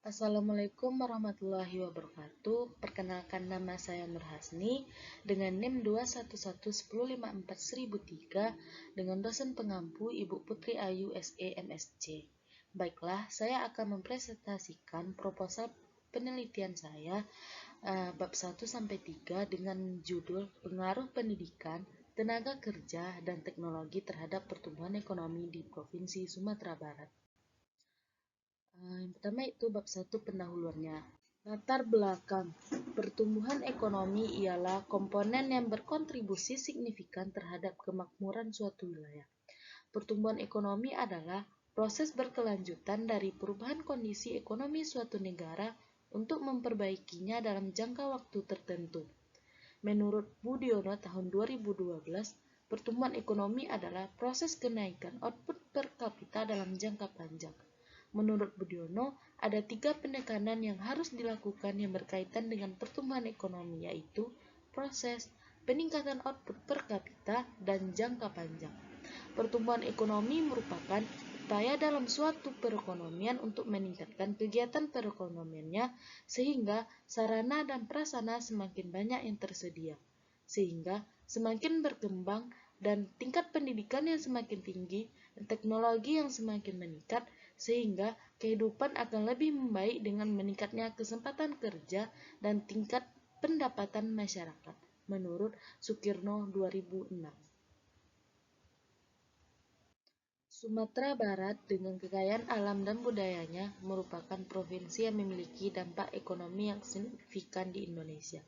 Assalamualaikum warahmatullahi wabarakatuh. Perkenalkan, nama saya Nur Hasni dengan NIM 21101541003 dengan dosen pengampu Ibu Putri Ayu SE MSc. Baiklah, saya akan mempresentasikan proposal penelitian saya bab 1 sampai 3 dengan judul Pengaruh Pendidikan, Tenaga Kerja dan Teknologi terhadap Pertumbuhan Ekonomi di Provinsi Sumatera Barat. Yang pertama itu bab 1 pendahuluannya. Latar belakang pertumbuhan ekonomi ialah komponen yang berkontribusi signifikan terhadap kemakmuran suatu wilayah. Pertumbuhan ekonomi adalah proses berkelanjutan dari perubahan kondisi ekonomi suatu negara untuk memperbaikinya dalam jangka waktu tertentu. Menurut Budiono tahun 2012, pertumbuhan ekonomi adalah proses kenaikan output per kapita dalam jangka panjang. Menurut Budiono, ada 3 penekanan yang harus dilakukan yang berkaitan dengan pertumbuhan ekonomi, yaitu proses, peningkatan output per kapita, dan jangka panjang. Pertumbuhan ekonomi merupakan upaya dalam suatu perekonomian untuk meningkatkan kegiatan perekonomiannya sehingga sarana dan prasarana semakin banyak yang tersedia, sehingga semakin berkembang dan tingkat pendidikan yang semakin tinggi dan teknologi yang semakin meningkat sehingga kehidupan akan lebih membaik dengan meningkatnya kesempatan kerja dan tingkat pendapatan masyarakat, menurut Sukirno 2006. Sumatera Barat dengan kekayaan alam dan budayanya merupakan provinsi yang memiliki dampak ekonomi yang signifikan di Indonesia.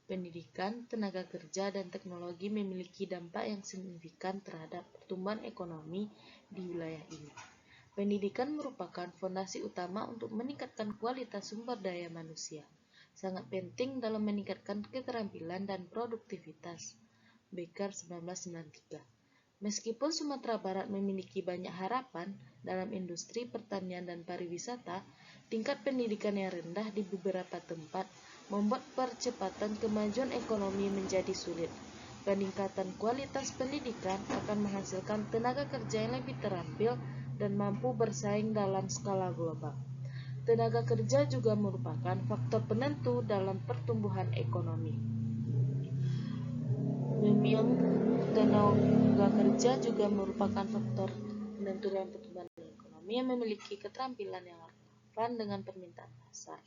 Pendidikan, tenaga kerja, dan teknologi memiliki dampak yang signifikan terhadap pertumbuhan ekonomi di wilayah ini. Pendidikan merupakan fondasi utama untuk meningkatkan kualitas sumber daya manusia. Sangat penting dalam meningkatkan keterampilan dan produktivitas. Becker 1993. Meskipun Sumatera Barat memiliki banyak harapan dalam industri pertanian dan pariwisata, tingkat pendidikan yang rendah di beberapa tempat membuat percepatan kemajuan ekonomi menjadi sulit. Peningkatan kualitas pendidikan akan menghasilkan tenaga kerja yang lebih terampil dan mampu bersaing dalam skala global. Tenaga kerja juga merupakan faktor penentu dalam pertumbuhan ekonomi. Memang tenaga kerja juga merupakan faktor penentu dalam pertumbuhan ekonomi yang memiliki keterampilan yang relevan dengan permintaan pasar.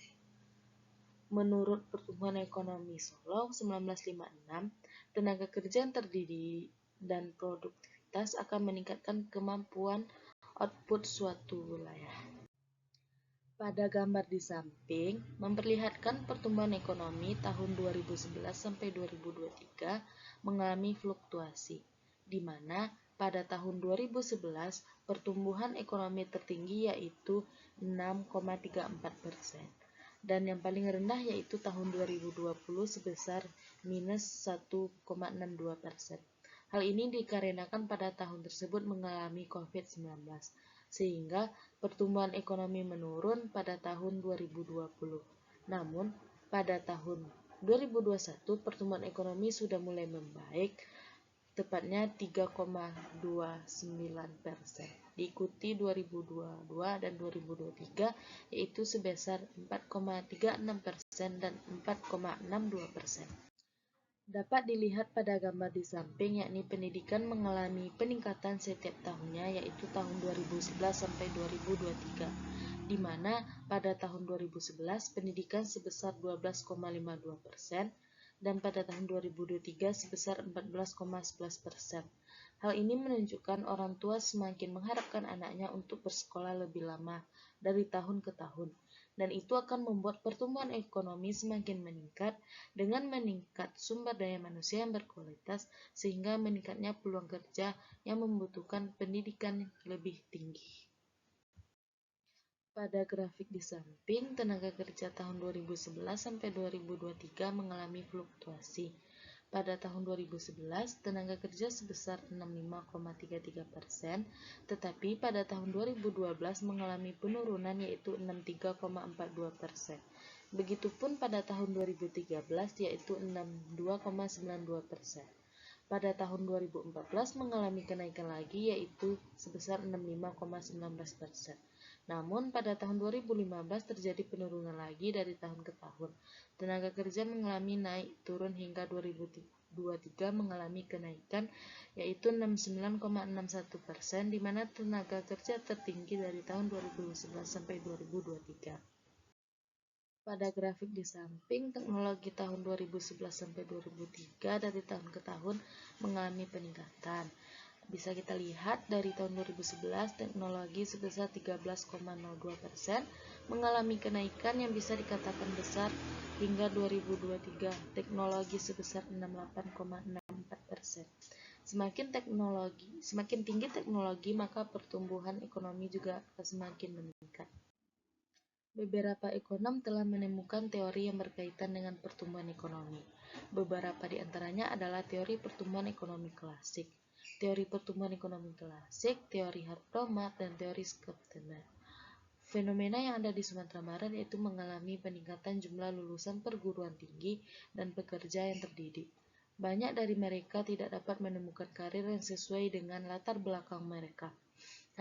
Menurut Pertumbuhan Ekonomi Solo 1956, tenaga kerja yang terdidik dan produktivitas akan meningkatkan kemampuan output suatu wilayah. Pada gambar di samping memperlihatkan pertumbuhan ekonomi tahun 2011 sampai 2023 mengalami fluktuasi, di mana pada tahun 2011 pertumbuhan ekonomi tertinggi yaitu 6,34%, dan yang paling rendah yaitu tahun 2020 sebesar minus 1,62%. Hal ini dikarenakan pada tahun tersebut mengalami COVID-19, sehingga pertumbuhan ekonomi menurun pada tahun 2020. Namun, pada tahun 2021 pertumbuhan ekonomi sudah mulai membaik, tepatnya 3,29%, diikuti 2022 dan 2023 yaitu sebesar 4,36% dan 4,62%. Dapat dilihat pada gambar di samping, yakni pendidikan mengalami peningkatan setiap tahunnya, yaitu tahun 2011 sampai 2023, di mana pada tahun 2011 pendidikan sebesar 12,52% dan pada tahun 2023 sebesar 14,11%. Hal ini menunjukkan orang tua semakin mengharapkan anaknya untuk bersekolah lebih lama dari tahun ke tahun, dan itu akan membuat pertumbuhan ekonomi semakin meningkat dengan meningkat sumber daya manusia yang berkualitas sehingga meningkatnya peluang kerja yang membutuhkan pendidikan lebih tinggi. Pada grafik di samping, tenaga kerja tahun 2011 sampai 2023 mengalami fluktuasi. Pada tahun 2011, tenaga kerja sebesar 65,33%, tetapi pada tahun 2012 mengalami penurunan yaitu 63,42%. Begitupun pada tahun 2013 yaitu 62,92%. Pada tahun 2014 mengalami kenaikan lagi yaitu sebesar 65,19%. Namun, pada tahun 2015 terjadi penurunan lagi dari tahun ke tahun. Tenaga kerja mengalami naik turun hingga 2023 mengalami kenaikan yaitu 69,61%, di mana tenaga kerja tertinggi dari tahun 2011 sampai 2023. Pada grafik di samping, teknologi tahun 2011 sampai 2003 dari tahun ke tahun mengalami peningkatan. Bisa kita lihat dari tahun 2011 teknologi sebesar 13,02% mengalami kenaikan yang bisa dikatakan besar hingga 2023 teknologi sebesar 68,64%. Semakin tinggi teknologi maka pertumbuhan ekonomi juga akan semakin meningkat. Beberapa ekonom telah menemukan teori yang berkaitan dengan pertumbuhan ekonomi. Beberapa di antaranya adalah teori pertumbuhan ekonomi klasik, teori pertumbuhan ekonomi klasik, teori Hartrömer, dan teori Skeptener. Fenomena yang ada di Sumatera Barat yaitu mengalami peningkatan jumlah lulusan perguruan tinggi dan pekerja yang terdidik. Banyak dari mereka tidak dapat menemukan karir yang sesuai dengan latar belakang mereka.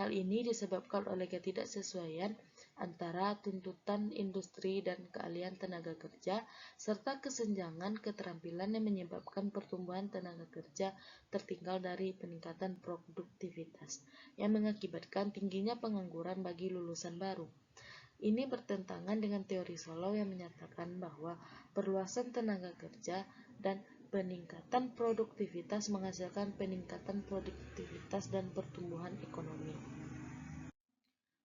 Hal ini disebabkan oleh ketidaksesuaian antara tuntutan industri dan keahlian tenaga kerja, serta kesenjangan keterampilan yang menyebabkan pertumbuhan tenaga kerja tertinggal dari peningkatan produktivitas, yang mengakibatkan tingginya pengangguran bagi lulusan baru. Ini bertentangan dengan teori Solow yang menyatakan bahwa perluasan tenaga kerja dan peningkatan produktivitas menghasilkan peningkatan produktivitas dan pertumbuhan ekonomi.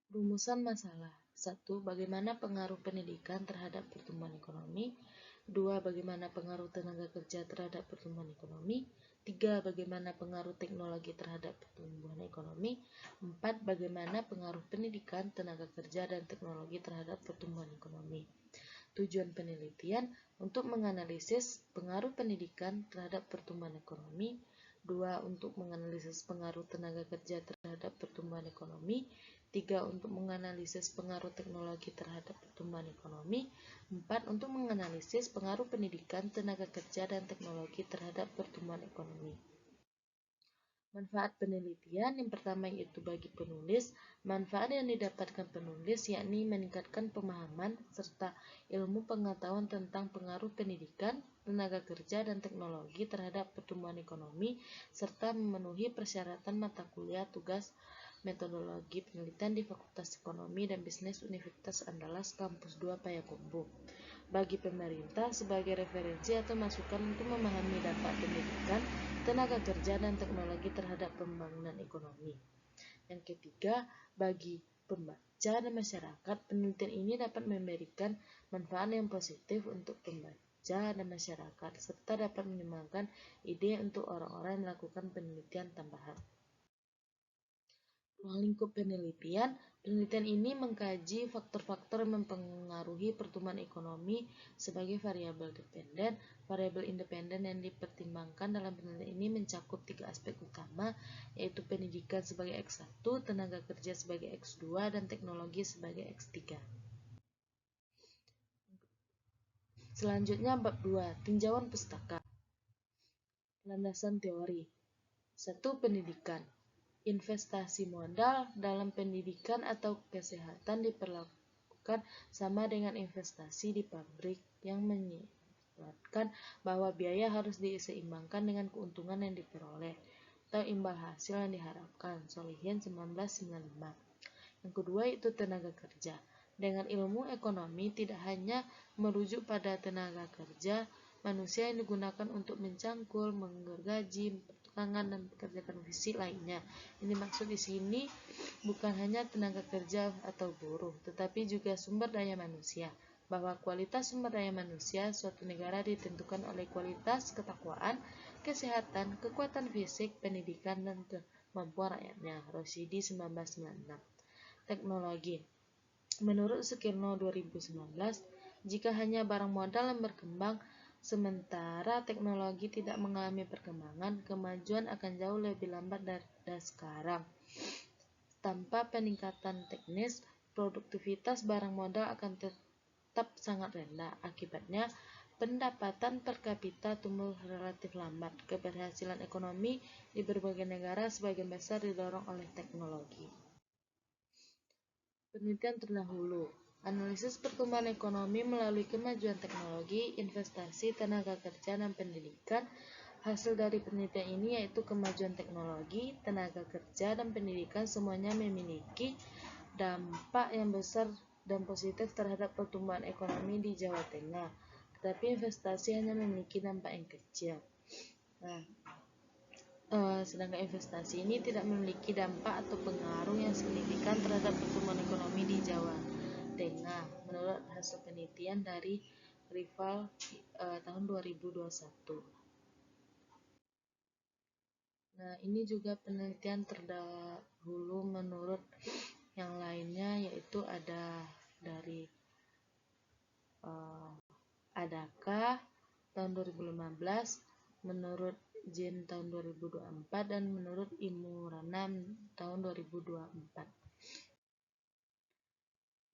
Rumusan masalah. 1. Bagaimana pengaruh pendidikan terhadap pertumbuhan ekonomi? 2. Bagaimana pengaruh tenaga kerja terhadap pertumbuhan ekonomi? 3. Bagaimana pengaruh teknologi terhadap pertumbuhan ekonomi? 4. Bagaimana pengaruh pendidikan, tenaga kerja, dan teknologi terhadap pertumbuhan ekonomi? Tujuan penelitian untuk menganalisis pengaruh pendidikan terhadap pertumbuhan ekonomi. 2. Untuk menganalisis pengaruh tenaga kerja terhadap pertumbuhan ekonomi. 3. Untuk menganalisis pengaruh teknologi terhadap pertumbuhan ekonomi. 4. Untuk menganalisis pengaruh pendidikan, tenaga kerja, dan teknologi terhadap pertumbuhan ekonomi. Manfaat penelitian yang pertama yaitu bagi penulis. Manfaat yang didapatkan penulis yakni meningkatkan pemahaman serta ilmu pengetahuan tentang pengaruh pendidikan, tenaga kerja, dan teknologi terhadap pertumbuhan ekonomi, serta memenuhi persyaratan mata kuliah tugas metodologi penelitian di Fakultas Ekonomi dan Bisnis Universitas Andalas Kampus 2 Payakumbuh. Bagi pemerintah sebagai referensi atau masukan untuk memahami dampak pendidikan, tenaga kerja, dan teknologi terhadap pembangunan ekonomi. Yang ketiga, bagi pembaca dan masyarakat, penelitian ini dapat memberikan manfaat yang positif untuk pembaca dan masyarakat, serta dapat menyumbangkan ide untuk orang-orang yang melakukan penelitian tambahan. Ruang lingkup penelitian. Penelitian ini mengkaji faktor-faktor yang mempengaruhi pertumbuhan ekonomi sebagai variabel dependen. Variabel independen yang dipertimbangkan dalam penelitian ini mencakup 3 aspek utama, yaitu pendidikan sebagai X1, tenaga kerja sebagai X2, dan teknologi sebagai X3. Selanjutnya bab 2, tinjauan pustaka. Landasan teori. 1. Pendidikan. Investasi modal dalam pendidikan atau kesehatan diperlakukan sama dengan investasi di pabrik, yang menyiratkan bahwa biaya harus diseimbangkan dengan keuntungan yang diperoleh atau imbal hasil yang diharapkan. Solihin 1995. Yang kedua itu tenaga kerja. Dengan ilmu ekonomi tidak hanya merujuk pada tenaga kerja manusia yang digunakan untuk mencangkul, menggergaji, pertukangan, dan pekerjaan fisik lainnya. Ini maksud di sini bukan hanya tenaga kerja atau buruh, tetapi juga sumber daya manusia. Bahwa kualitas sumber daya manusia suatu negara ditentukan oleh kualitas ketakwaan, kesehatan, kekuatan fisik, pendidikan, dan kemampuan rakyatnya. Rosidi 1996. Teknologi. Menurut Sukirno 2019, jika hanya barang modal yang berkembang, sementara teknologi tidak mengalami perkembangan, kemajuan akan jauh lebih lambat dari sekarang. Tanpa peningkatan teknis, produktivitas barang modal akan tetap sangat rendah. Akibatnya, pendapatan per kapita tumbuh relatif lambat. Keberhasilan ekonomi di berbagai negara sebagian besar didorong oleh teknologi. Penelitian terdahulu. Analisis pertumbuhan ekonomi melalui kemajuan teknologi, investasi, tenaga kerja, dan pendidikan. Hasil dari penelitian ini yaitu kemajuan teknologi, tenaga kerja, dan pendidikan semuanya memiliki dampak yang besar dan positif terhadap pertumbuhan ekonomi di Jawa Tengah. Tetapi investasi hanya memiliki dampak yang kecil. Nah, sedangkan investasi ini tidak memiliki dampak atau pengaruh yang signifikan terhadap pertumbuhan ekonomi di Jawa Tengah, menurut hasil penelitian dari Rival tahun 2021. Nah, ini juga penelitian terdahulu menurut yang lainnya, yaitu ada dari Adaka tahun 2015, menurut Jin tahun 2024, dan menurut Imurana tahun 2024.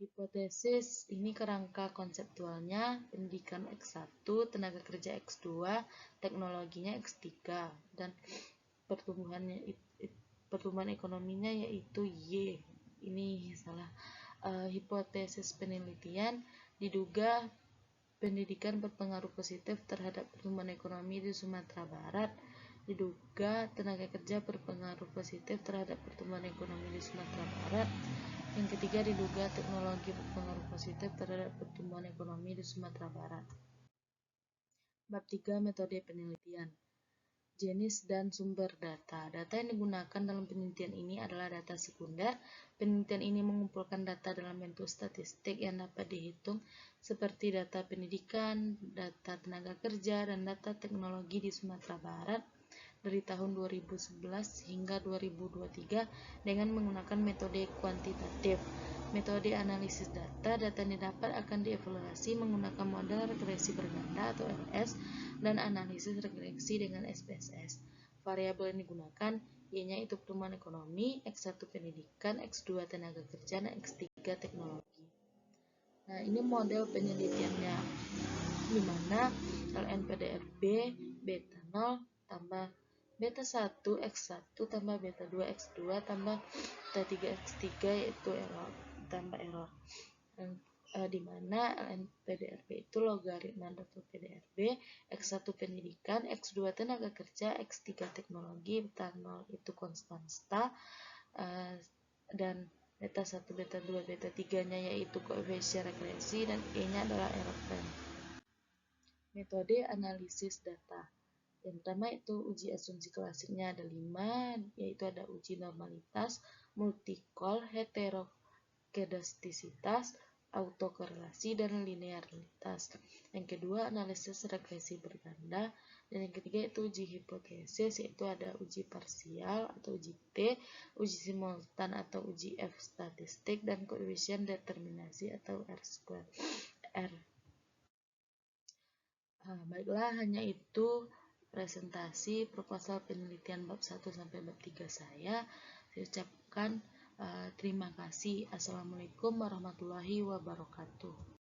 Hipotesis ini kerangka konseptualnya: pendidikan X1, tenaga kerja X2, teknologinya X3, dan pertumbuhan ekonominya yaitu Y. Ini salah. Hipotesis penelitian diduga pendidikan berpengaruh positif terhadap pertumbuhan ekonomi di Sumatera Barat. Diduga tenaga kerja berpengaruh positif terhadap pertumbuhan ekonomi di Sumatera Barat. Yang ketiga, diduga teknologi berpengaruh positif terhadap pertumbuhan ekonomi di Sumatera Barat. Bab 3. Metode penelitian. Jenis dan sumber data. Data yang digunakan dalam penelitian ini adalah data sekunder. Penelitian ini mengumpulkan data dalam bentuk statistik yang dapat dihitung, seperti data pendidikan, data tenaga kerja, dan data teknologi di Sumatera Barat dari tahun 2011 hingga 2023 dengan menggunakan metode kuantitatif. Metode analisis data yang didapat akan dievaluasi menggunakan model regresi berganda atau RS dan analisis regresi dengan SPSS. Variabel yang digunakan Y-nya itu pertumbuhan ekonomi, X1 pendidikan, X2 tenaga kerja, dan X3 teknologi. Nah, ini model penelitiannya, di mana LNPDRB beta 0 tambah beta 1 X1 tambah beta 2 X2 tambah beta 3 X3 yaitu error tambah error. Di mana LNPDRB itu logaritma data PDRB, X1 pendidikan, X2 tenaga kerja, X3 teknologi, beta 0 itu konstanta, dan beta 1, beta 2, beta 3-nya yaitu koefisien regresi, dan E-nya adalah error frame. Metode analisis data. Yang pertama itu uji asumsi klasiknya ada 5, yaitu ada uji normalitas, multikol, heterokedastisitas, autokorelasi, dan linearitas. Yang kedua analisis regresi berganda, dan yang ketiga itu uji hipotesis, yaitu ada uji parsial atau uji T, uji simultan atau uji F statistik, dan koefisien determinasi atau R-square. Baiklah, hanya itu presentasi proposal penelitian bab 1 sampai bab 3 saya. Saya ucapkan terima kasih. Assalamualaikum warahmatullahi wabarakatuh.